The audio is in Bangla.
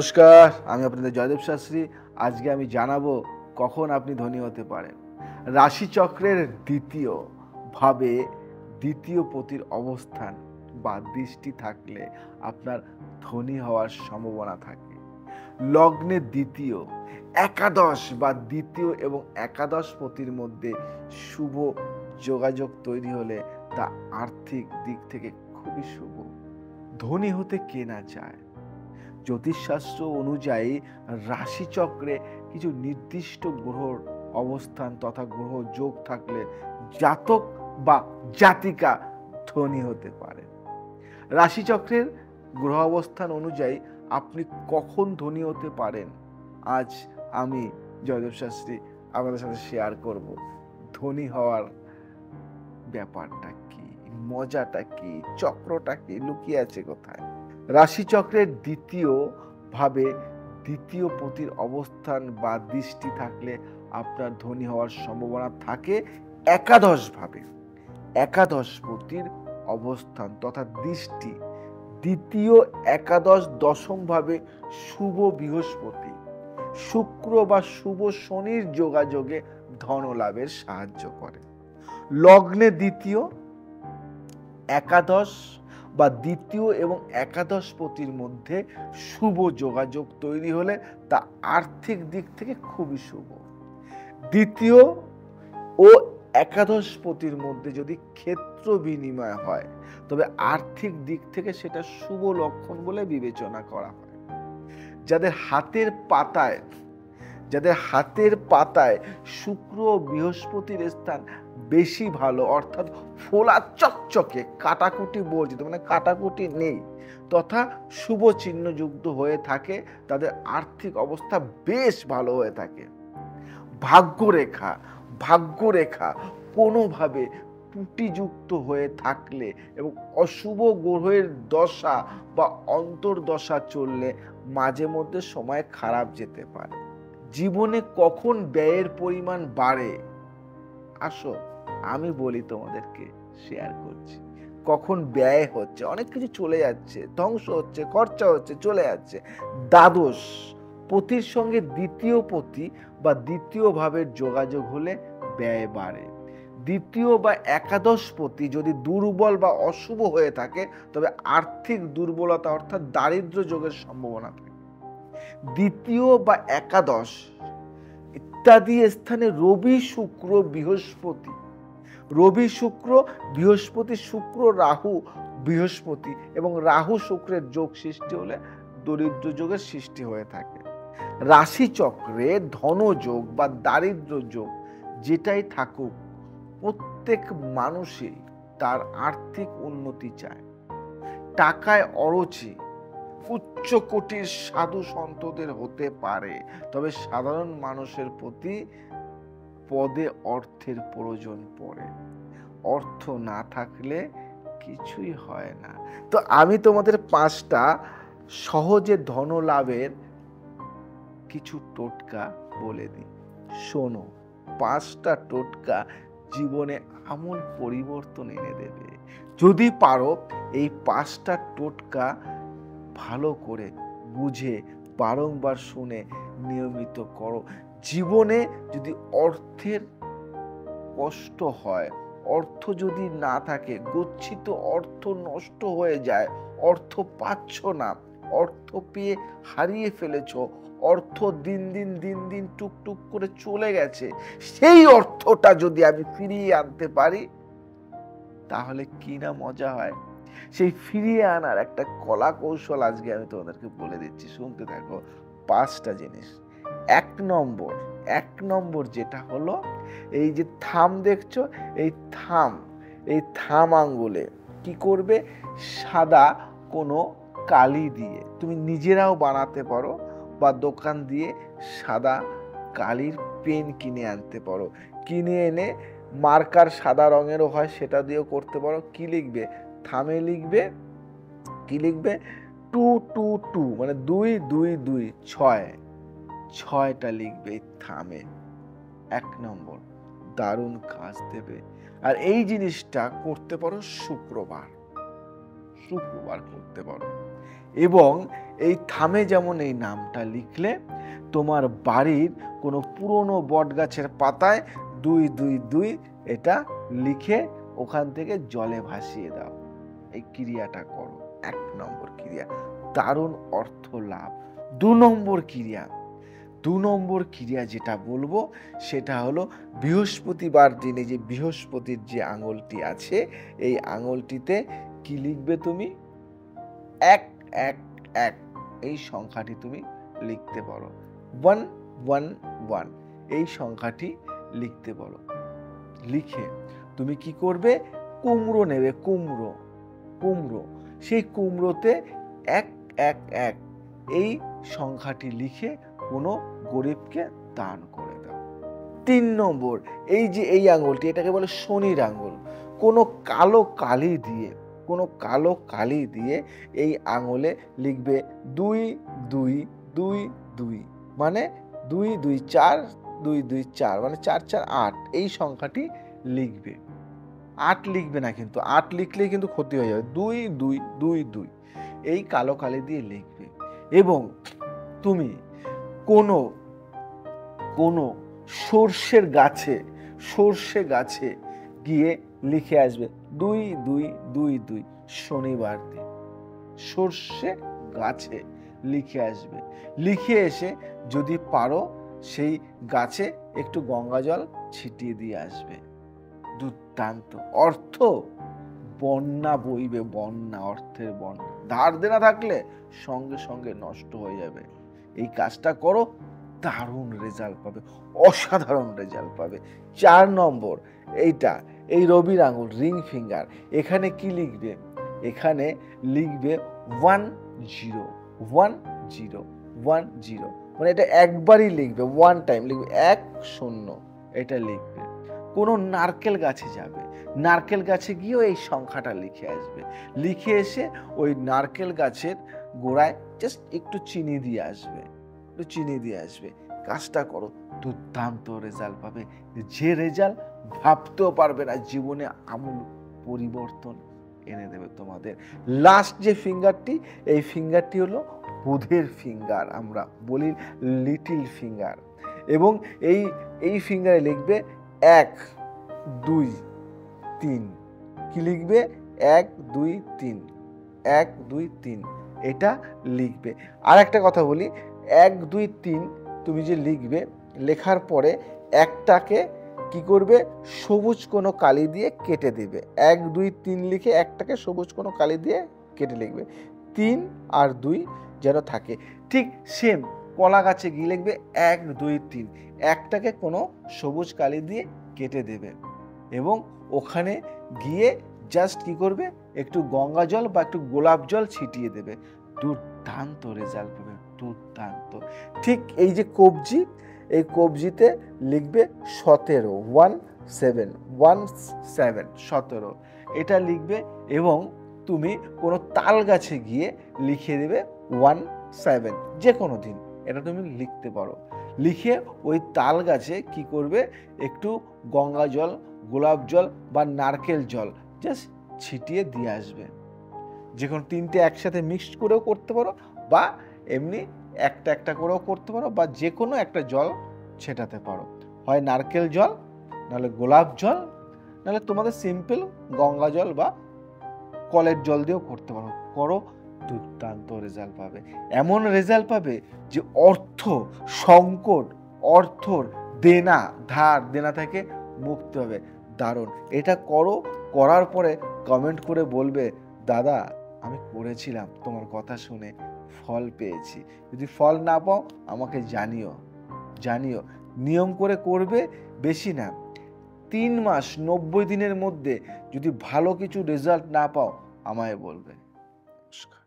নমস্কার, আমি আপনাদের জয়দেব শাস্ত্রী। আজকে আমি জানাবো কখন আপনি ধনী হতে পারেন। রাশিচক্রের দ্বিতীয় ভাবে দ্বিতীয় পতির অবস্থান বা দৃষ্টি থাকলে আপনার ধনী হওয়ার সম্ভাবনা থাকে। লগ্নে দ্বিতীয়, একাদশ বা দ্বিতীয় এবং একাদশ পতির মধ্যে শুভ যোগাযোগ তৈরি হলে তা আর্থিক দিক থেকে খুবই শুভ। ধনী হতে কে না চায়? জ্যোতিষশাস্ত্র অনুযায়ী রাশিচক্রে কিছু নির্দিষ্ট গ্রহর অবস্থান তথা গ্রহ যোগ থাকলে জাতক বা জাতিকা ধনী হতে পারে। রাশিচক্রের গ্রহ অবস্থান অনুযায়ী আপনি কখন ধনী হতে পারেন, আজ আমি জয়দেব শাস্ত্রী আপনাদের সাথে শেয়ার করব। ধনী হওয়ার ব্যাপারটা কি, মজাটা কি, চক্রটা কি, লুকিয়ে আছে কোথায়? রাশিচক্রের দ্বিতীয় ভাবে দ্বিতীয় পতির অবস্থান বা দৃষ্টি থাকলে আপনার ধনী হওয়ার সম্ভাবনা থাকে একাদশ ভাবে। একাদশ পতির অবস্থান তথা দৃষ্টি দ্বিতীয়, একাদশ, দশম ভাবে শুভ বৃহস্পতি, শুক্র বা শুভ শনির যোগাযোগে ধন লাভের সাহায্য করে। লগ্নে দ্বিতীয়, একাদশ বা দ্বিতীয় এবং একাদশ পতির মধ্যে শুভ যোগাযোগ তৈরি হলে তা আর্থিক দিক থেকে খুবই শুভ। দ্বিতীয় ও একাদশ পতির মধ্যে যদি ক্ষেত্র বিনিময় হয় তবে আর্থিক দিক থেকে সেটা শুভ লক্ষণ বলে বিবেচনা করা হয়। যাদের হাতের পাতায় শুক্র ও বৃহস্পতির স্থান বেশি ভালো, অর্থাৎ ফোলা চকচকে, কাটাকুটি বর্জিত, মানে কাটাকুটি নেই তথা শুভ চিহ্নযুক্ত হয়ে থাকে, তাদের আর্থিক অবস্থা বেশ ভালো হয়ে থাকে। ভাগ্যরেখা কোনোভাবে ত্রুটিযুক্ত হয়ে থাকলে এবং অশুভ গ্রহের দশা বা অন্তর্দশা চললে মাঝে মধ্যে সময় খারাপ যেতে পারে। জীবনে কখন ব্যয়ের পরিমাণ বাড়ে, আসো আমি বলি তোমাদেরকে, শেয়ার করছি। কখন ব্যয় হচ্ছে, অনেক কিছু চলে যাচ্ছে, ধ্বংস হচ্ছে, খরচা হচ্ছে, চলে যাচ্ছে। দ্বাদশ পতির সঙ্গে দ্বিতীয় পতি বা দ্বিতীয় ভাবের যোগাযোগ হলে ব্যয় বাড়ে। দ্বিতীয় বা একাদশ পতি যদি দুর্বল বা অশুভ হয়ে থাকে তবে আর্থিক দুর্বলতা অর্থাৎ দারিদ্র যোগের সম্ভাবনা থাকে। দ্বিতীয় বা একাদশ ইত্যাদি স্থানে রবি শুক্র বৃহস্পতি, শুক্র রাহু বৃহস্পতি এবং রাহু শুক্রের যোগ সৃষ্টি হলে দরিদ্র যোগের সৃষ্টি হয়ে থাকে। রাশিচক্রে ধনযোগ বা দারিদ্র যোগ যেটাই থাকুক, প্রত্যেক মানুষই তার আর্থিক উন্নতি চায়। টাকায় অরুচি উচ্চ কোটির সাধু সন্তদের হতে পারে, তবে সাধারণ মানুষের প্রতি পদে অর্থের প্রয়োজন পড়ে। অর্থ না থাকলে কিছুই হয় না। তো আমি তোমাদের 5টা সহজে ধন লাভের কিছু টোটকা বলে দিই, শোনো। 5টা টোটকা জীবনে আমূল পরিবর্তন এনে দেবে। যদি পারো এই 5টা টোটকা ভালো করে বুঝে বারংবার শুনে নিয়মিত করো। জীবনে যদি অর্থের কষ্ট হয়, অর্থ যদি না থাকে, গচ্ছিত অর্থ নষ্ট হয়ে যায়, অর্থ পাচ্ছ না, অর্থ পেয়ে হারিয়ে ফেলেছ, অর্থ দিন দিন টুকটুক করে চলে গেছে, সেই অর্থটা যদি আমি ফিরিয়ে আনতে পারি তাহলে কি না মজা হয়। সেই ফিরিয়ে আনার একটা কলা কৌশল আজকে আমি তোমাদেরকে বলে দিচ্ছি, শুনতে থাকো। 5টা জিনিস। এক নম্বর যেটা হলো, এই যে থাম দেখছো, এই থাম আঙ্গুলে কি করবে, সাদা কোনো কালি দিয়ে, তুমি নিজেরাও বানাতে পারো বা দোকান দিয়ে সাদা কালির পেন কিনে আনতে পারো। কিনে এনে মার্কার সাদা রঙেরও হয়, সেটা দিয়েও করতে পারো। কি লিখবে, থামে লিখবে, কি লিখবে, 222 মানে 222 6টা লিখবে থামে। 1 নম্বর, দারুণ কাজ দেবে। আর এই জিনিসটা করতে পারো শুক্রবার করতে পারো। এবং এই থামে যেমন এই নামটা লিখলে তোমার বাড়ির কোনো পুরনো বট গাছের পাতায় 222 এটা লিখে ওখান থেকে জলে ভাসিয়ে দাও। এই ক্রিয়াটা করো, 1 নম্বর ক্রিয়া, দারুণ অর্থ লাভ। 2 নম্বর ক্রিয়া যেটা বলবো সেটা হলো বৃহস্পতিবার দিনে যে বৃহস্পতির যে আঙুলটি আছে এই আঙুলটিতে কি লিখবে তুমি? 111 এই সংখ্যাটি তুমি লিখতে পারো। 111 এই সংখ্যাটি লিখতে পারো। লিখে তুমি কি করবে? কুমড়ো নেবে, কুমড়ো, সেই কুমড়োতে 111 এই সংখ্যাটি লিখে কোনো গরিবকে দান করে দাও। 3 নম্বর, এই যে এই আঙুলটি, এটাকে বলে শনির আঙুল। কোনো কালো কালি দিয়ে এই আঙুলে লিখবে 2222, মানে 224 224, মানে 448 এই সংখ্যাটি লিখবে। 8 লিখবে না, কিন্তু 8 লিখলেই কিন্তু ক্ষতি হয়ে যাবে। 2222 এই কালো কালি দিয়ে লিখবে। এবং তুমি কোনো সর্ষে গাছে গিয়ে লিখে আসবে 2222 শনিবার দিন। সর্ষে গাছে লিখে আসবে। লিখে এসে যদি পারো সেই গাছে একটু গঙ্গা জল ছিটিয়ে দিয়ে আসবে। দুর্দান্ত। অর্থ বন্যা বইবে, অর্থের বন্যা। ধার দেনা থাকলে সঙ্গে সঙ্গে নষ্ট হয়ে যাবে। এই কাজটা করো, দারুণ রেজাল্ট পাবে, অসাধারণ রেজাল্ট পাবে। 4 নম্বর, এই রবির আঙুল, রিং ফিঙ্গার, এখানে কি লিখবে? এখানে লিখবে 10, মানে এটা একবারই লিখবে, 1 টাইম লিখবে, 10 এটা লিখবে। কোনো নারকেল গাছে যাবে, নারকেল গাছে গিয়েও এই সংখ্যাটা লিখে আসবে। লিখে এসে ওই নারকেল গাছের গোড়ায় জাস্ট একটু চিনি দিয়ে আসবে। কাজটা করো, দুর্দান্ত রেজাল্ট পাবে, যে রেজাল্ট ভাবতেও পারবে না, জীবনে আমূল পরিবর্তন এনে দেবে তোমাদের। লাস্ট যে ফিঙ্গারটি, এই ফিঙ্গারটি হলো বুধের ফিঙ্গার, আমরা বলি লিটল ফিঙ্গার। এবং এই ফিঙ্গারে লিখবে 1 2 3। কি লিখবে? 1 2 3, 1 2 3 এটা লিখবে। আর একটা কথা বলি, 1 2 3 তুমি যে লিখবে, লেখার পরে একটাকে কি করবে? সবুজ কোনো কালি দিয়ে কেটে দিবে। 1 2 3 লিখে একটাকে সবুজ কোনো কালি দিয়ে কেটে লিখবে। 3 আর 2 যেন থাকে। ঠিক সেম কলা গাছে গিয়ে লিখবে 1 2 3, একটাকে কোনো সবুজ কালি দিয়ে কেটে দেবে এবং ওখানে গিয়ে জাস্ট কি করবে? একটু গঙ্গা জল বা একটু গোলাপ জল ছিটিয়ে দেবে। দুর্দান্ত রেজাল্ট পাবে, দুর্দান্ত। ঠিক এই যে কবজি, এই কবজিতে লিখবে 17 এটা লিখবে। এবং তুমি কোনো তাল গাছে গিয়ে লিখে দেবে 17, যে কোনো দিন এটা তুমি লিখতে পারো। লিখে ওই তাল গাছে কি করবে? একটু গঙ্গা জল, গোলাপ জল বা নারকেল জল জাস্ট ছিটিয়ে দিয়ে আসবে। যে কোনো 3টে একসাথে মিক্সড করেও করতে পারো, বা এমনি একটা করেও করতে পারো, বা যে কোনো একটা জল ছেটাতে পারো, হয় নারকেল জল, নাহলে গোলাপ জল, নাহলে তোমাদের সিম্পল গঙ্গা জল বা কলের জল দিয়েও করতে পারো। করো, দুর্দান্ত রেজাল্ট পাবে। এমন রেজাল্ট পাবে যে অর্থ সংকট, অর্থর ধার দেনা থেকে মুক্তি হবে। দারুণ। এটা করো, করার পরে কমেন্ট করে বলবে, দাদা আমি করেছিলাম, তোমার কথা শুনে ফল পেয়েছি। যদি ফল না পাও আমাকে জানিও। নিয়ম করে করবে, বেশি না, 3 মাস 90 দিনের মধ্যে যদি ভালো কিছু রেজাল্ট না পাও আমায় বলবে। নমস্কার।